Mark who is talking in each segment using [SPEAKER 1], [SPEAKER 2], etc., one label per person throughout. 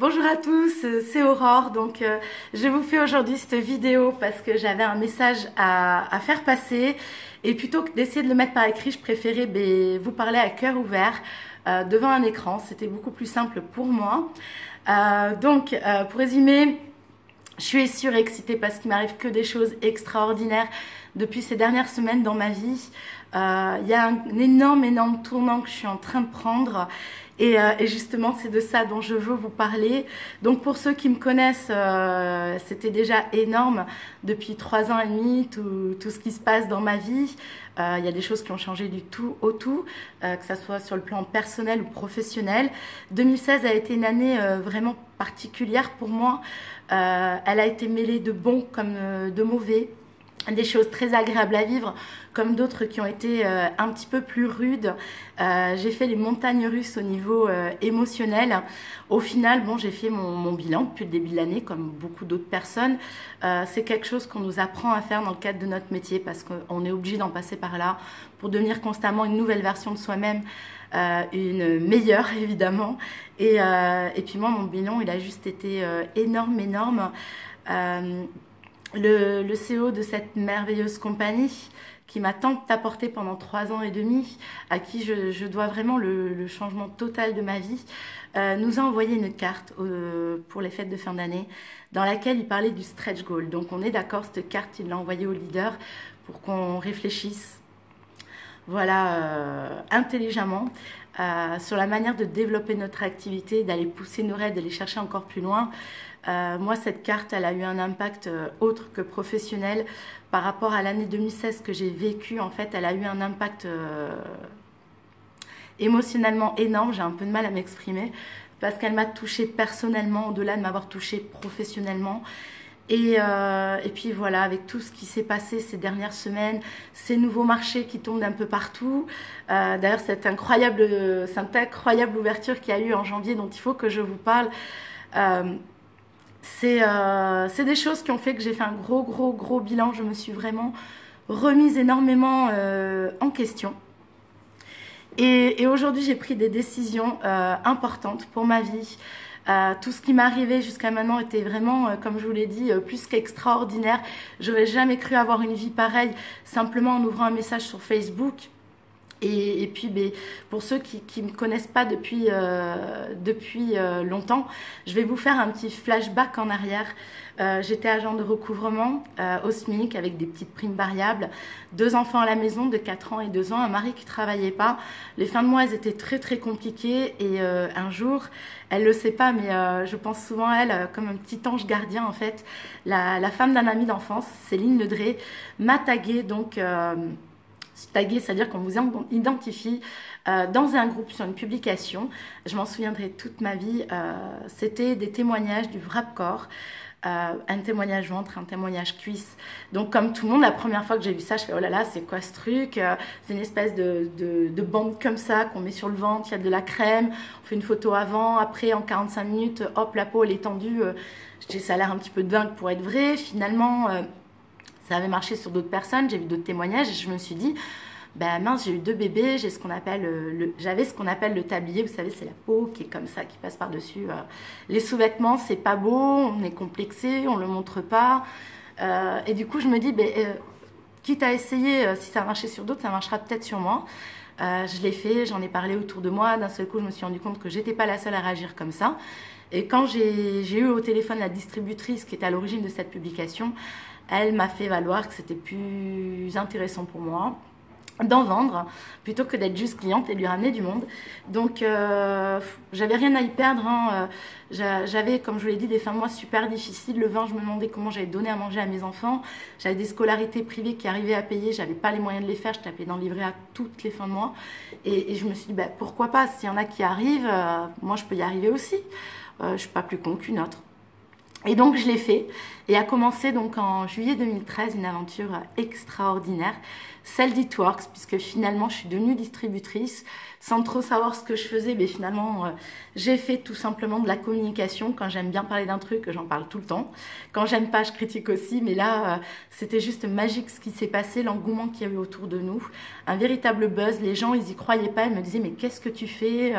[SPEAKER 1] Bonjour à tous, c'est Aurore. Je vous fais aujourd'hui cette vidéo parce que j'avais un message à faire passer et plutôt que d'essayer de le mettre par écrit, je préférais vous parler à cœur ouvert devant un écran. C'était beaucoup plus simple pour moi. Pour résumer, je suis surexcitée parce qu'il m'arrive que des choses extraordinaires depuis ces dernières semaines dans ma vie. Il y a un énorme tournant que je suis en train de prendre et justement c'est de ça dont je veux vous parler. Donc pour ceux qui me connaissent, c'était déjà énorme depuis 3 ans et demi tout ce qui se passe dans ma vie. Il y a des choses qui ont changé du tout au tout, que ça soit sur le plan personnel ou professionnel. 2016 a été une année vraiment particulière pour moi. Elle a été mêlée de bons comme de mauvais. Des choses très agréables à vivre comme d'autres qui ont été un petit peu plus rudes. J'ai fait les montagnes russes au niveau émotionnel. Au final, j'ai fait mon bilan depuis le début de l'année comme beaucoup d'autres personnes. C'est quelque chose qu'on nous apprend à faire dans le cadre de notre métier parce qu'on est obligé d'en passer par là pour devenir constamment une nouvelle version de soi-même, une meilleure évidemment. Et puis moi, mon bilan, il a juste été énorme. Le CEO de cette merveilleuse compagnie qui m'a tant apporté pendant 3 ans et demi, à qui je dois vraiment le changement total de ma vie, nous a envoyé une carte pour les fêtes de fin d'année dans laquelle il parlait du stretch goal. Donc on est d'accord, cette carte, il l'a envoyée au leader pour qu'on réfléchisse intelligemment sur la manière de développer notre activité, d'aller pousser nos rêves, d'aller chercher encore plus loin. Moi, cette carte, elle a eu un impact autre que professionnel par rapport à l'année 2016 que j'ai vécue. En fait, elle a eu un impact émotionnellement énorme. J'ai un peu de mal à m'exprimer parce qu'elle m'a touchée personnellement au-delà de m'avoir touchée professionnellement. Et puis voilà, avec tout ce qui s'est passé ces dernières semaines, ces nouveaux marchés qui tombent d'un peu partout. D'ailleurs, cette incroyable ouverture qu'il y a eu en janvier dont il faut que je vous parle. C'est des choses qui ont fait que j'ai fait un gros bilan. Je me suis vraiment remise énormément en question. Et aujourd'hui, j'ai pris des décisions importantes pour ma vie. Tout ce qui m'est arrivé jusqu'à maintenant était vraiment, comme je vous l'ai dit, plus qu'extraordinaire. J'aurais jamais cru avoir une vie pareille simplement en ouvrant un message sur Facebook. Et puis, pour ceux qui ne me connaissent pas depuis longtemps, je vais vous faire un petit flashback en arrière. J'étais agent de recouvrement au SMIC avec des petites primes variables, 2 enfants à la maison de 4 ans et 2 ans, un mari qui ne travaillait pas. Les fins de mois, elles étaient très compliquées et un jour, elle ne le sait pas, mais je pense souvent à elle comme un petit ange gardien en fait. La femme d'un ami d'enfance, Céline Ledré, m'a taguée donc... Taguer, c'est-à-dire qu'on vous identifie dans un groupe sur une publication. Je m'en souviendrai toute ma vie. C'était des témoignages du Wrapcore, un témoignage ventre, un témoignage cuisse. Donc comme tout le monde, la première fois que j'ai vu ça, je fais oh là là, c'est quoi ce truc? C'est une espèce de bande comme ça qu'on met sur le ventre, il y a de la crème, on fait une photo avant, après en 45 minutes, hop, la peau elle est tendue. Je dis ça a l'air un petit peu dingue pour être vrai. Finalement... ça avait marché sur d'autres personnes, j'ai vu d'autres témoignages et je me suis dit, mince, j'ai eu 2 bébés, j'avais ce qu'on appelle le tablier, vous savez, c'est la peau qui est comme ça, qui passe par-dessus. Les sous-vêtements, c'est pas beau, on est complexé, on le montre pas. Et du coup, je me dis, quitte à essayer, si ça a marché sur d'autres, ça marchera peut-être sur moi. Je l'ai fait, j'en ai parlé autour de moi. D'un seul coup, je me suis rendu compte que j'étais pas la seule à réagir comme ça. Et quand j'ai eu au téléphone la distributrice qui était à l'origine de cette publication, elle m'a fait valoir que c'était plus intéressant pour moi d'en vendre plutôt que d'être juste cliente et de lui ramener du monde. Donc j'avais rien à y perdre. J'avais, comme je vous l'ai dit, des fins de mois super difficiles. Le vin, je me demandais comment j'allais donner à manger à mes enfants. J'avais des scolarités privées qui arrivaient à payer. J'avais pas les moyens de les faire. Je tapais dans le livret à toutes les fins de mois. Et je me suis dit, pourquoi pas? S'il y en a qui arrivent, moi je peux y arriver aussi. Je suis pas plus con qu'une autre. Et donc je l'ai fait et a commencé donc en juillet 2013 une aventure extraordinaire, celle d'Itworks, puisque finalement je suis devenue distributrice sans trop savoir ce que je faisais, mais finalement j'ai fait tout simplement de la communication. Quand j'aime bien parler d'un truc, j'en parle tout le temps. Quand j'aime pas, je critique aussi, mais là c'était juste magique ce qui s'est passé, l'engouement qu'il y a eu autour de nous, un véritable buzz. Les gens ils y croyaient pas, ils me disaient mais qu'est-ce que tu fais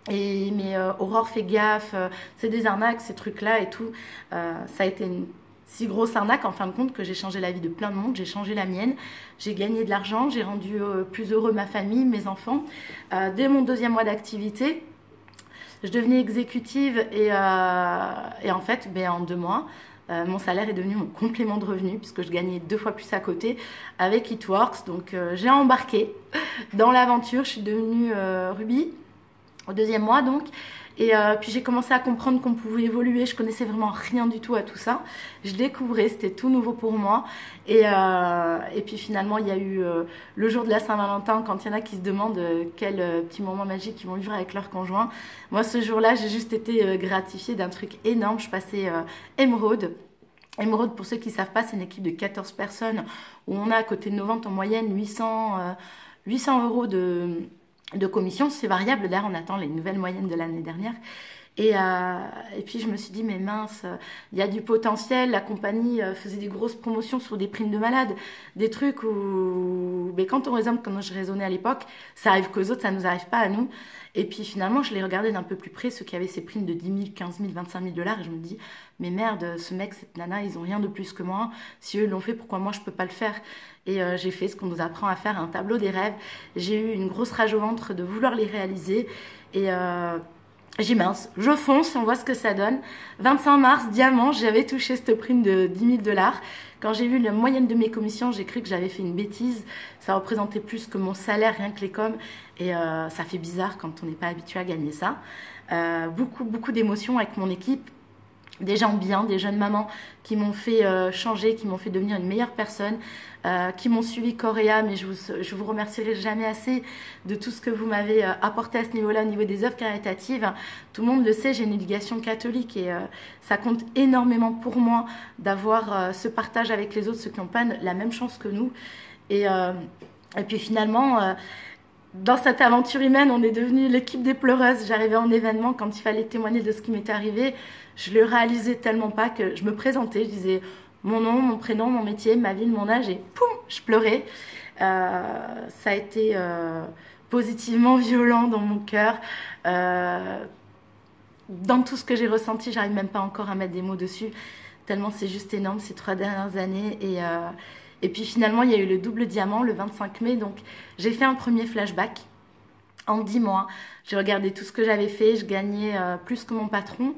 [SPEAKER 1] Mais Aurore, fais gaffe, c'est des arnaques, ces trucs-là et tout. Ça a été une si grosse arnaque en fin de compte que j'ai changé la vie de plein de monde, j'ai changé la mienne, j'ai gagné de l'argent, j'ai rendu plus heureux ma famille, mes enfants. Dès mon 2e mois d'activité, je devenais exécutive et en fait, ben, en 2 mois, mon salaire est devenu mon complément de revenu puisque je gagnais 2 fois plus à côté avec It Works. Donc j'ai embarqué dans l'aventure, je suis devenue Ruby au 2e mois donc. Et puis j'ai commencé à comprendre qu'on pouvait évoluer. Je connaissais vraiment rien du tout à tout ça. Je découvrais, c'était tout nouveau pour moi. Et puis finalement, il y a eu le jour de la Saint-Valentin, quand il y en a qui se demandent quel petit moment magique ils vont vivre avec leur conjoint. Moi, ce jour-là, j'ai juste été gratifiée d'un truc énorme. Je passais Émeraude. Émeraude, pour ceux qui ne savent pas, c'est une équipe de 14 personnes où on a à côté de nos ventes en moyenne 800 euros de commission. C'est variable, d'ailleurs on attend les nouvelles moyennes de l'année dernière. Et puis je me suis dit, mais mince, il y a du potentiel. La compagnie faisait des grosses promotions sur des primes de malades, des trucs où, mais quand on raisonne comme je raisonnais à l'époque, ça arrive qu'aux autres, ça ne nous arrive pas à nous. Et puis finalement, je les regardais d'un peu plus près, ceux qui avaient ces primes de 10 000, 15 000, 25 000 dollars, et je me dis, mais merde, ce mec, cette nana, ils ont rien de plus que moi. Si eux l'ont fait, pourquoi moi je peux pas le faire? Et j'ai fait ce qu'on nous apprend à faire, un tableau des rêves. J'ai eu une grosse rage au ventre de vouloir les réaliser. Et j'ai mince, je fonce, on voit ce que ça donne. 25 mars, diamant, j'avais touché cette prime de 10 000 dollars. Quand j'ai vu la moyenne de mes commissions, j'ai cru que j'avais fait une bêtise. Ça représentait plus que mon salaire, rien que les coms. Et ça fait bizarre quand on n'est pas habitué à gagner ça. Beaucoup d'émotions avec mon équipe. Des gens bien, des jeunes mamans qui m'ont fait changer, qui m'ont fait devenir une meilleure personne, qui m'ont suivi corps et âme, et je vous remercierai jamais assez de tout ce que vous m'avez apporté à ce niveau-là, au niveau des œuvres caritatives. Tout le monde le sait, j'ai une éducation catholique et ça compte énormément pour moi d'avoir ce partage avec les autres, ceux qui n'ont pas la même chance que nous. Et puis finalement... dans cette aventure humaine, on est devenu l'équipe des pleureuses. J'arrivais en événement quand il fallait témoigner de ce qui m'était arrivé. Je le réalisais tellement pas que je me présentais, je disais mon nom, mon prénom, mon métier, ma ville, mon âge et poum, je pleurais. Ça a été positivement violent dans mon cœur. Dans tout ce que j'ai ressenti, j'arrive même pas encore à mettre des mots dessus, tellement c'est juste énorme ces 3 dernières années. Et puis finalement, il y a eu le double diamant le 25 mai. Donc j'ai fait un premier flashback en 10 mois. J'ai regardé tout ce que j'avais fait. Je gagnais plus que mon patron.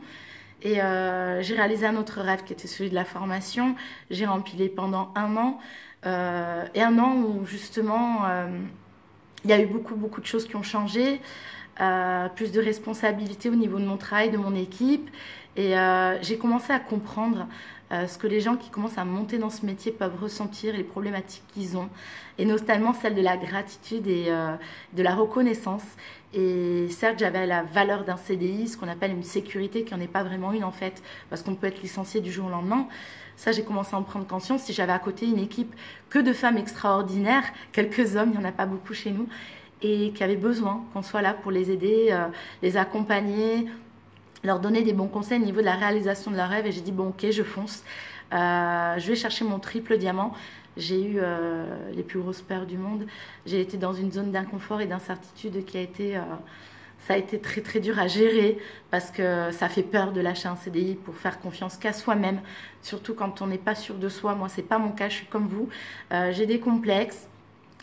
[SPEAKER 1] Et j'ai réalisé un autre rêve qui était celui de la formation. J'ai rempli pendant 1 an. Et 1 an où justement, il y a eu beaucoup de choses qui ont changé. Plus de responsabilités au niveau de mon travail, de mon équipe. Et j'ai commencé à comprendre ce que les gens qui commencent à monter dans ce métier peuvent ressentir, les problématiques qu'ils ont, et notamment celle de la gratitude et de la reconnaissance. Et certes, j'avais la valeur d'un CDI, ce qu'on appelle une sécurité, qui n'en est pas vraiment une en fait, parce qu'on peut être licencié du jour au lendemain. Ça, j'ai commencé à en prendre conscience. Si j'avais à côté une équipe que de femmes extraordinaires, quelques hommes, il n'y en a pas beaucoup chez nous, et qui avaient besoin qu'on soit là pour les aider, les accompagner, leur donner des bons conseils au niveau de la réalisation de leurs rêves. Et j'ai dit, bon, ok, je fonce. Je vais chercher mon triple diamant. J'ai eu les plus grosses peurs du monde. J'ai été dans une zone d'inconfort et d'incertitude qui a été... ça a été très dur à gérer parce que ça fait peur de lâcher un CDI pour faire confiance qu'à soi-même. Surtout quand on n'est pas sûr de soi. Moi, c'est pas mon cas, je suis comme vous. J'ai des complexes,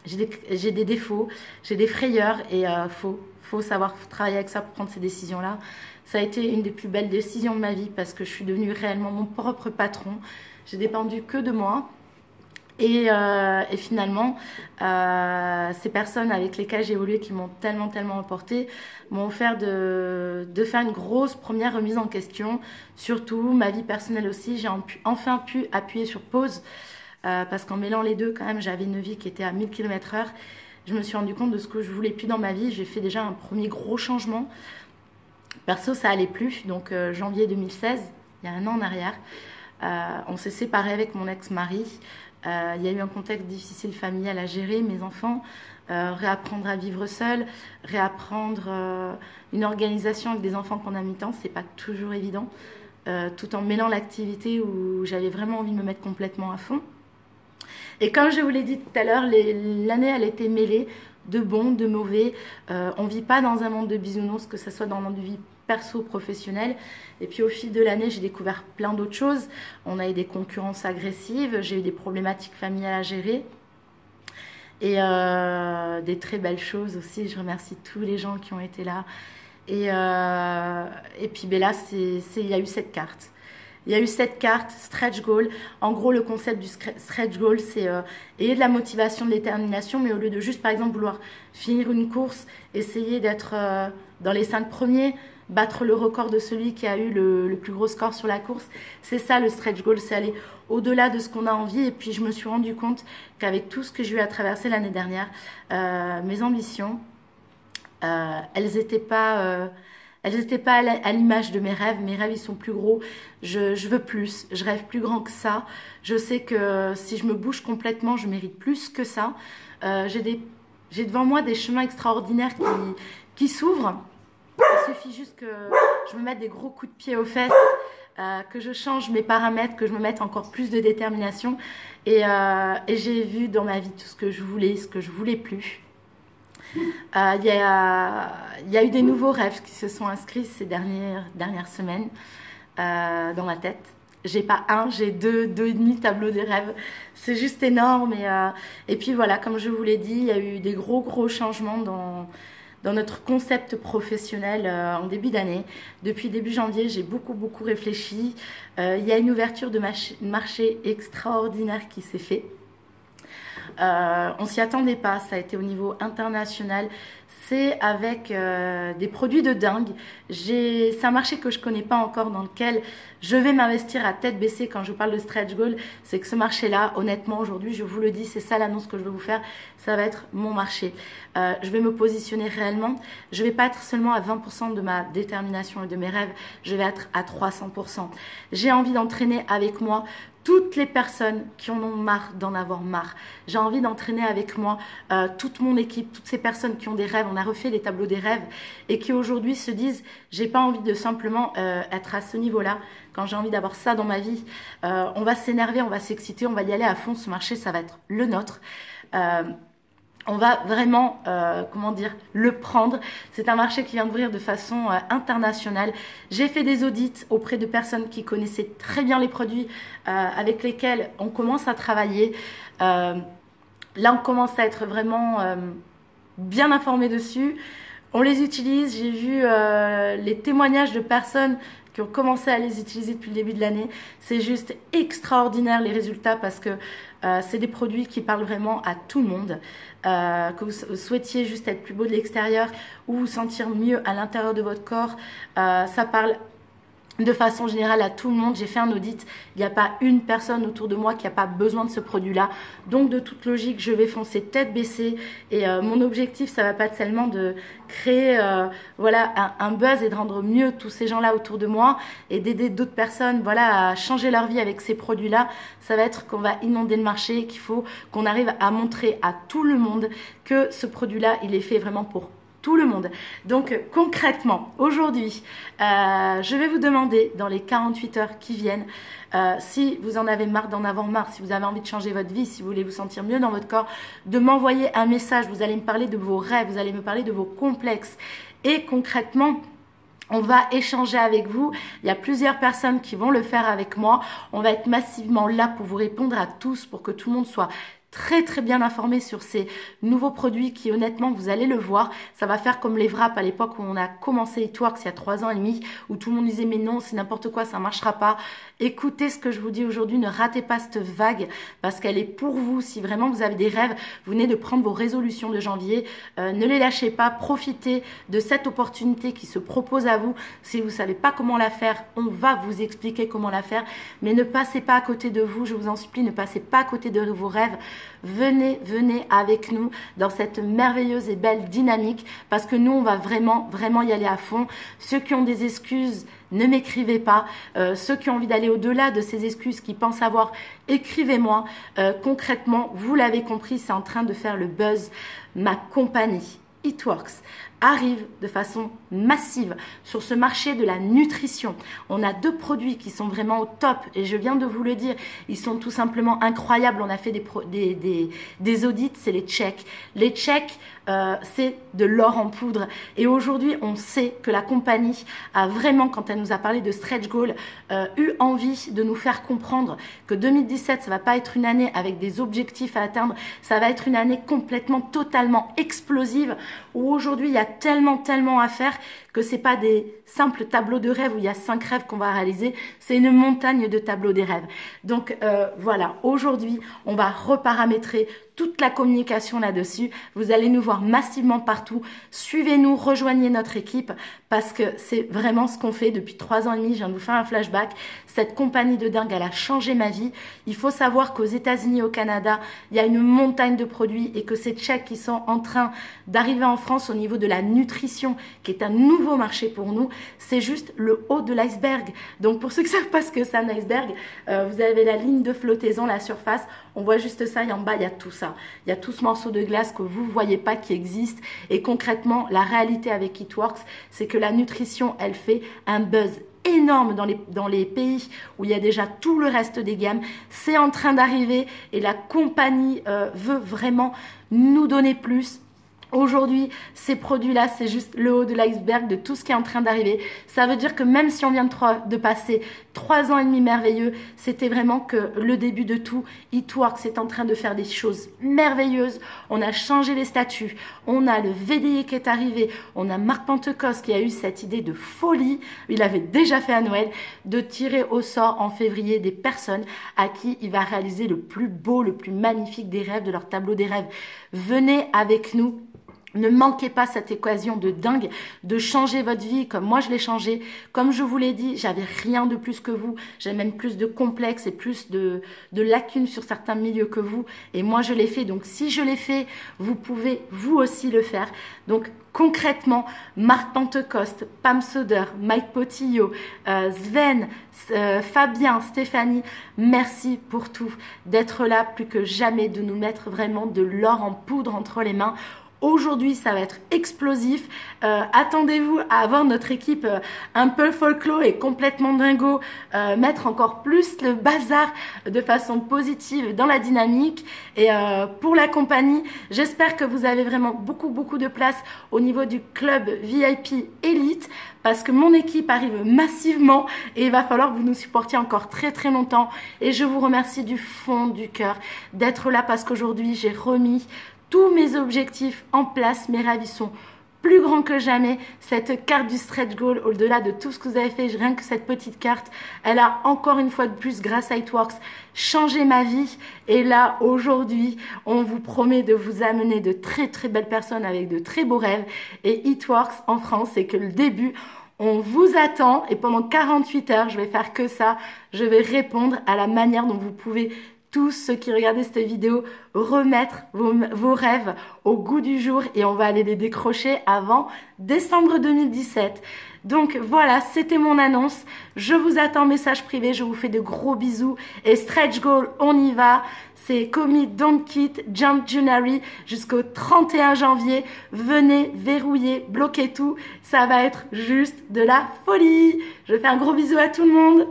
[SPEAKER 1] j'ai des défauts, j'ai des frayeurs et faut savoir travailler avec ça pour prendre ces décisions-là. Ça a été une des plus belles décisions de ma vie parce que je suis devenue réellement mon propre patron. J'ai dépendu que de moi. Et finalement, ces personnes avec lesquelles j'ai évolué, qui m'ont tellement apporté, m'ont offert de faire une grosse première remise en question. Surtout, ma vie personnelle aussi, j'ai enfin pu appuyer sur pause. Parce qu'en mêlant les deux, quand même, j'avais une vie qui était à 1000 km/h. Je me suis rendu compte de ce que je voulais plus dans ma vie. J'ai fait déjà un premier gros changement. Perso, ça allait plus. Donc, janvier 2016, il y a 1 an en arrière, on s'est séparés avec mon ex-mari. Il y a eu un contexte difficile familial à gérer, mes enfants, réapprendre à vivre seul, réapprendre une organisation avec des enfants qu'on a mi-temps, c'est pas toujours évident, tout en mêlant l'activité où j'avais vraiment envie de me mettre complètement à fond. Et comme je vous l'ai dit tout à l'heure, l'année elle était mêlée de bons, de mauvais. On ne vit pas dans un monde de bisounours, que ce soit dans notre vie perso, professionnelle. Et puis au fil de l'année, j'ai découvert plein d'autres choses. On a eu des concurrences agressives, j'ai eu des problématiques familiales à gérer. Et des très belles choses aussi. Je remercie tous les gens qui ont été là. Et puis ben là, il y a eu cette carte. Il y a eu cette carte, stretch goal. En gros, le concept du stretch goal, c'est ayez de la motivation, de détermination, mais au lieu de juste, par exemple, vouloir finir une course, essayer d'être dans les 5 premiers, battre le record de celui qui a eu le plus gros score sur la course. C'est ça le stretch goal, c'est aller au-delà de ce qu'on a envie. Et puis, je me suis rendu compte qu'avec tout ce que j'ai eu à traverser l'année dernière, mes ambitions, elles n'étaient pas à l'image de mes rêves. Mes rêves, ils sont plus gros. Je veux plus. Je rêve plus grand que ça. Je sais que si je me bouge complètement, je mérite plus que ça. J'ai devant moi des chemins extraordinaires qui s'ouvrent. Il suffit juste que je me mette des gros coups de pied aux fesses, que je change mes paramètres, que je me mette encore plus de détermination. Et j'ai vu dans ma vie tout ce que je voulais, ce que je voulais plus. Il y a eu des nouveaux rêves qui se sont inscrits ces dernières semaines dans ma tête. J'ai pas un, j'ai deux et demi tableaux des rêves. C'est juste énorme. Et puis voilà, comme je vous l'ai dit, il y a eu des gros changements dans notre concept professionnel en début d'année. Depuis début janvier, j'ai beaucoup réfléchi. Il y a une ouverture de marché extraordinaire qui s'est fait. On s'y attendait pas, ça a été au niveau international. C'est avec des produits de dingue. C'est un marché que je connais pas encore, dans lequel je vais m'investir à tête baissée. Quand je parle de stretch goal, c'est que ce marché-là, honnêtement, aujourd'hui, je vous le dis, c'est ça l'annonce que je vais vous faire, ça va être mon marché. Je vais me positionner réellement. Je vais pas être seulement à 20% de ma détermination et de mes rêves, je vais être à 300%. J'ai envie d'entraîner avec moi toutes les personnes qui en ont marre d'en avoir marre. J'ai envie d'entraîner avec moi toute mon équipe, toutes ces personnes qui ont des rêves. On a refait les tableaux des rêves et qui aujourd'hui se disent j'ai pas envie de simplement être à ce niveau-là. Quand j'ai envie d'avoir ça dans ma vie, on va s'énerver, on va s'exciter, on va y aller à fond. Ce marché, ça va être le nôtre. On va vraiment, le prendre. C'est un marché qui vient d'ouvrir de façon internationale. J'ai fait des audits auprès de personnes qui connaissaient très bien les produits avec lesquels on commence à travailler. Là, on commence à être vraiment bien informé dessus. On les utilise. J'ai vu les témoignages de personnes qui ont commencé à les utiliser depuis le début de l'année. C'est juste extraordinaire les résultats parce que c'est des produits qui parlent vraiment à tout le monde. Que vous souhaitiez juste être plus beau de l'extérieur ou vous sentir mieux à l'intérieur de votre corps, ça parle de façon générale à tout le monde. J'ai fait un audit, il n'y a pas une personne autour de moi qui n'a pas besoin de ce produit-là. Donc de toute logique, je vais foncer tête baissée. Et mon objectif, ça va pas être seulement de créer un buzz et de rendre mieux tous ces gens-là autour de moi et d'aider d'autres personnes à changer leur vie avec ces produits-là. Ça va être qu'on va inonder le marché, qu'il faut qu'on arrive à montrer à tout le monde que ce produit-là, il est fait vraiment pour tout le monde. Donc concrètement, aujourd'hui, je vais vous demander dans les 48 heures qui viennent, si vous en avez marre d'en avoir marre, si vous avez envie de changer votre vie, si vous voulez vous sentir mieux dans votre corps, de m'envoyer un message. Vous allez me parler de vos rêves, vous allez me parler de vos complexes. Et concrètement, on va échanger avec vous. Il y a plusieurs personnes qui vont le faire avec moi. On va être massivement là pour vous répondre à tous, pour que tout le monde soit très bien informé sur ces nouveaux produits qui, honnêtement, vous allez le voir, ça va faire comme les wraps à l'époque où on a commencé It-Works il y a 3 ans et demi, où tout le monde disait mais non, c'est n'importe quoi, ça marchera pas. Écoutez ce que je vous dis aujourd'hui, ne ratez pas cette vague parce qu'elle est pour vous. Si vraiment vous avez des rêves, vous venez de prendre vos résolutions de janvier, ne les lâchez pas, profitez de cette opportunité qui se propose à vous. Si vous savez pas comment la faire, on va vous expliquer comment la faire, mais ne passez pas à côté de vous, je vous en supplie, ne passez pas à côté de vos rêves. Venez avec nous dans cette merveilleuse et belle dynamique parce que nous, on va vraiment y aller à fond. Ceux qui ont des excuses, ne m'écrivez pas. Ceux qui ont envie d'aller au-delà de ces excuses, qui pensent avoir, écrivez-moi. Concrètement, vous l'avez compris, c'est en train de faire le buzz. Ma compagnie It-Works arrive de façon massive sur ce marché de la nutrition. On a 2 produits qui sont vraiment au top et je viens de vous le dire, ils sont tout simplement incroyables. On a fait des audits, c'est les Check. Les Check, c'est de l'or en poudre et aujourd'hui on sait que la compagnie a vraiment, quand elle nous a parlé de stretch goal, eu envie de nous faire comprendre que 2017 ça va pas être une année avec des objectifs à atteindre, ça va être une année complètement totalement explosive où aujourd'hui il y a tellement à faire que c'est pas des simples tableaux de rêve où il y a 5 rêves qu'on va réaliser, c'est une montagne de tableaux des rêves. Donc voilà, aujourd'hui on va reparamétrer toute la communication là-dessus. Vous allez nous voir massivement partout. Suivez-nous, rejoignez notre équipe parce que c'est vraiment ce qu'on fait depuis 3 ans et demi. Je viens de vous faire un flashback. Cette compagnie de dingue, elle a changé ma vie. Il faut savoir qu'aux États-Unis et au Canada, il y a une montagne de produits et que ces Check qui sont en train d'arriver en France au niveau de la nutrition, qui est un nouveau marché pour nous, c'est juste le haut de l'iceberg. Donc pour ceux qui ne savent pas ce que c'est un iceberg, vous avez la ligne de flottaison, la surface, on voit juste ça et en bas il y a tout ça. Il y a tout ce morceau de glace que vous ne voyez pas qui existe et concrètement la réalité avec It-Works, c'est que la nutrition elle fait un buzz énorme dans les pays où il y a déjà tout le reste des gammes. C'est en train d'arriver et la compagnie veut vraiment nous donner plus. Aujourd'hui, ces produits-là, c'est juste le haut de l'iceberg de tout ce qui est en train d'arriver. Ça veut dire que même si on vient de passer 3 ans et demi merveilleux, c'était vraiment que le début de tout. It-Works est en train de faire des choses merveilleuses. On a changé les statuts. On a le VDI qui est arrivé. On a Marc Pentecoste qui a eu cette idée de folie. Il avait déjà fait à Noël de tirer au sort en février des personnes à qui il va réaliser le plus beau, le plus magnifique des rêves, de leur tableau des rêves. Venez avec nous. Ne manquez pas cette occasion de dingue de changer votre vie comme moi je l'ai changé. Comme je vous l'ai dit, j'avais rien de plus que vous. J'ai même plus de complexes et plus de lacunes sur certains milieux que vous. Et moi je l'ai fait. Donc si je l'ai fait, vous pouvez vous aussi le faire. Donc concrètement, Marc Pentecoste, Pam Soder, Mike Potillo, Sven, Fabien, Stéphanie, merci pour tout. D'être là plus que jamais, de nous mettre vraiment de l'or en poudre entre les mains. Aujourd'hui, ça va être explosif. Attendez-vous à avoir notre équipe un peu folklore et complètement dingo, mettre encore plus le bazar de façon positive dans la dynamique. Et pour la compagnie, j'espère que vous avez vraiment beaucoup de place au niveau du club VIP Elite parce que mon équipe arrive massivement et il va falloir que vous nous supportiez encore très longtemps. Et je vous remercie du fond du cœur d'être là parce qu'aujourd'hui, j'ai remis tous mes objectifs en place, mes rêves sont plus grands que jamais. Cette carte du stretch goal, au-delà de tout ce que vous avez fait, rien que cette petite carte, elle a encore une fois de plus, grâce à It-Works, changé ma vie. Et là, aujourd'hui, on vous promet de vous amener de très belles personnes avec de très beaux rêves. Et It-Works en France, c'est que le début. On vous attend et pendant 48 heures, je vais faire que ça. Je vais répondre à la manière dont vous pouvez tous ceux qui regardaient cette vidéo, remettre vos rêves au goût du jour et on va aller les décrocher avant décembre 2017. Donc voilà, c'était mon annonce. Je vous attends, message privé, je vous fais de gros bisous. Et stretch goal, on y va. C'est Commit, Don't Quit, Jump January jusqu'au 31 janvier. Venez verrouiller, bloquer tout. Ça va être juste de la folie. Je fais un gros bisou à tout le monde.